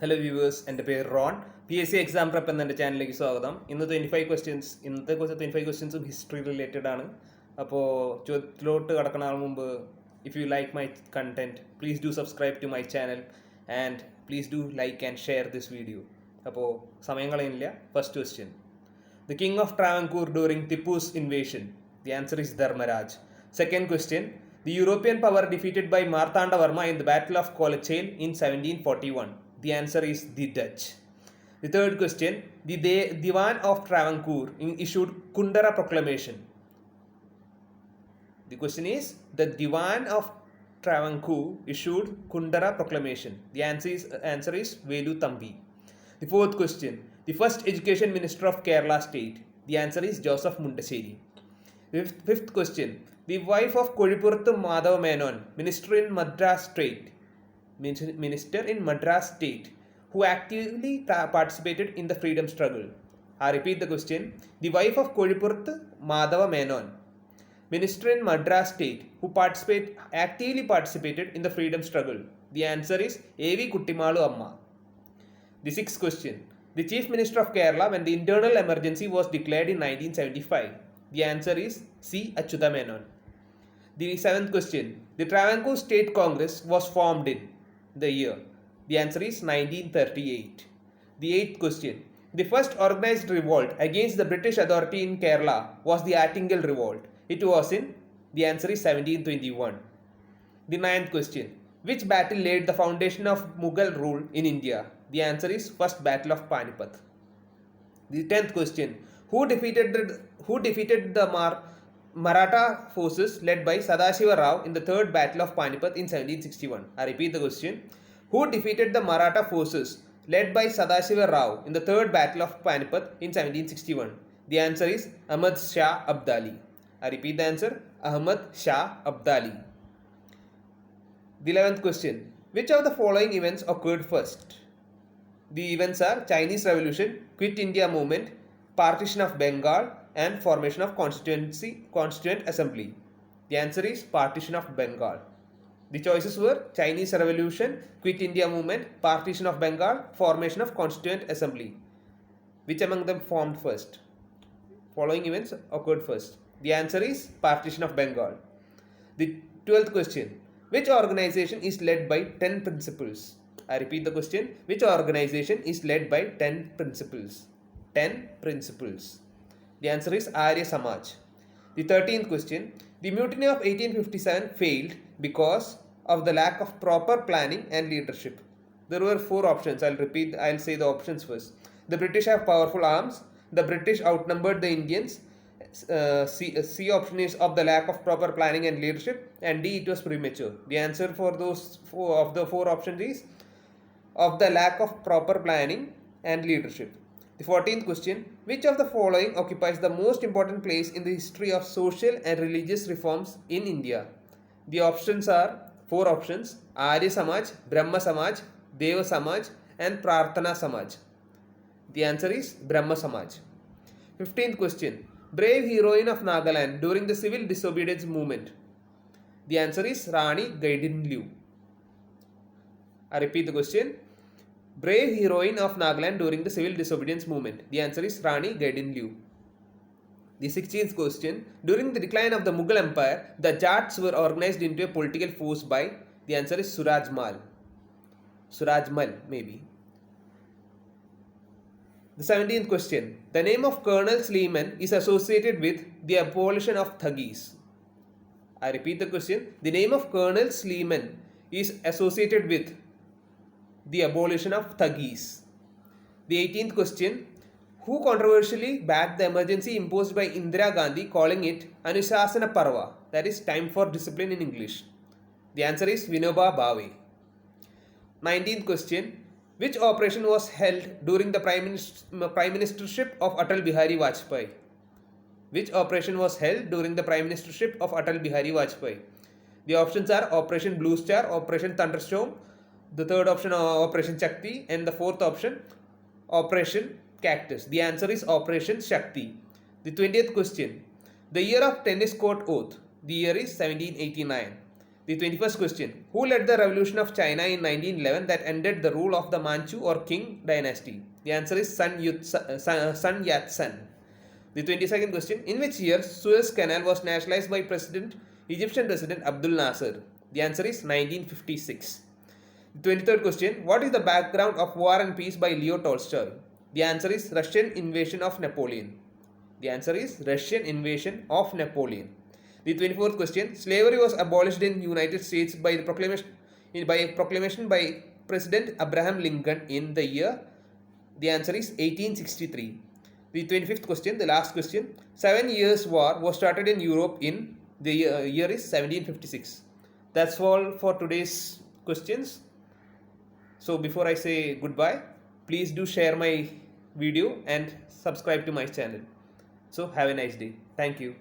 Hello viewers, എൻ്റെ പേര് Ron. PSC exam prep എന്ന എൻ്റെ ചാനലിലേക്ക് സ്വാഗതം. ഇന്ന് 25 ക്വസ്റ്റ്യൻസ്, ഇന്നത്തെ 25 ക്വസ്റ്റ്യൻസും ഹിസ്റ്ററി റിലേറ്റഡ് ആണ്. അപ്പോൾ ചോദ്യത്തിലോട്ട് കടക്കണ മുമ്പ്, if you like my content, please do subscribe to my channel and please do like and share this video. അപ്പോൾ സമയം കളയുന്നില്ല. First question: the king of Travancore during Tipu's invasion. The answer is Dharmaraj. Second question: the European power defeated by Marthandavarma in the Battle of Colchel in 1741. The answer is the Dutch. The third question: the Diwan of Travancore issued Kundara Proclamation. The question is: the Diwan of Travancore issued Kundara Proclamation. The answer is Velu Thambi. The fourth question: the first education minister of Kerala state. The answer is Joseph Mundassery. Fifth question: the wife of Kozhippurathu Madhava Menon, minister in Madras state, who actively participated in the freedom struggle. I repeat the question: the wife of Kozhippurathu Madhava Menon, minister in Madras state, who actively participated in the freedom struggle. The answer is A.V. Kuttimalu Amma. The sixth question: the chief minister of Kerala when the internal emergency was declared in 1975. The answer is C. Achyuta Menon. The seventh question: the Travancore State Congress was formed in the year. The answer is 1938. The eighth question: the first organized revolt against the British authority in Kerala was the Attingal Revolt. It was in, the answer is 1721. The ninth question: which battle laid the foundation of Mughal rule in India? The answer is First Battle of Panipat. The 10th question: who defeated the Maratha forces led by Sadashiva Rao in the Third Battle of Panipat in 1761? I repeat the question: who defeated the Maratha forces led by Sadashiva Rao in the Third Battle of Panipat in 1761? The answer is Ahmad Shah Abdali. I repeat the answer: Ahmad Shah Abdali. The 11th question: which of the following events occurred first? The events are Chinese Revolution, Quit India Movement, Partition of Bengal, and formation of Constituent Assembly. The answer is Partition of Bengal. The choices were Chinese Revolution, Quit India Movement, Partition of Bengal, formation of Constituent Assembly. Which among them formed first? Following events occurred first. The answer is Partition of Bengal. The 12th question: which organization is led by 10 principles? I repeat the question: which organization is led by 10 principles? 10 principles. The answer is Arya Samaj. The 13th question: the mutiny of 1857 failed because of the lack of proper planning and leadership. There were 4 options. I'll say the options first. The British have powerful arms. The British outnumbered the Indians. C option is of the lack of proper planning and leadership. And D, it was premature. The answer for those 4 options is of the lack of proper planning and leadership. The 14th question: which of the following occupies the most important place in the history of social and religious reforms in India? The options are 4 options: Arya Samaj, Brahma Samaj, Deva Samaj, and Prarthana Samaj. The answer is Brahma Samaj. 15th question: brave heroine of Nagaland during the civil disobedience movement. The answer is Rani Gaidinliu. I repeat the question: brave heroine of Nagaland during the civil disobedience movement. The answer is Rani Gaidinliu. The 16th question: during the decline of the Mughal Empire, the Jats were organized into a political force by. The answer is Surajmal, maybe. The 17th question: the name of Colonel Sleeman is associated with the abolition of Thuggis. I repeat the question: the name of Colonel Sleeman is associated with the abolition of Thuggis. The 18th question: who controversially backed the emergency imposed by Indira Gandhi, calling it Anushasana Parva, that is time for discipline in English? The answer is Vinoba Bhave. 19th question: which operation was held during the prime ministership of Atal Bihari Vajpayee? Which operation was held during the prime ministership of Atal Bihari Vajpayee? The options are Operation Blue Star, Operation Thunderstorm, the third option Operation Shakti, and the fourth option Operation Cactus. The answer is Operation Shakti. The 20th question: the year of tennis court oath. The year is 1789. The 21st question. Who led the revolution of China in 1911 that ended the rule of the Manchu or Qing dynasty? The answer is Sun Yat-sen. The 22nd question. In which year Suez Canal was nationalized by Egyptian President Abdul Nasser? The answer is 1956. The 23rd question. What is the background of War and Peace by Leo Tolstoy? The answer is Russian invasion of Napoleon. The answer is Russian invasion of Napoleon. The 24th question. Slavery was abolished in United States by proclamation by President Abraham Lincoln in the year. The answer is 1863. The 25th question, the last question. 7 Years' War was started in Europe in the year is 1756. That's all for today's questions. So before I say goodbye, please do share my video and subscribe to my channel. So have a nice day. Thank you.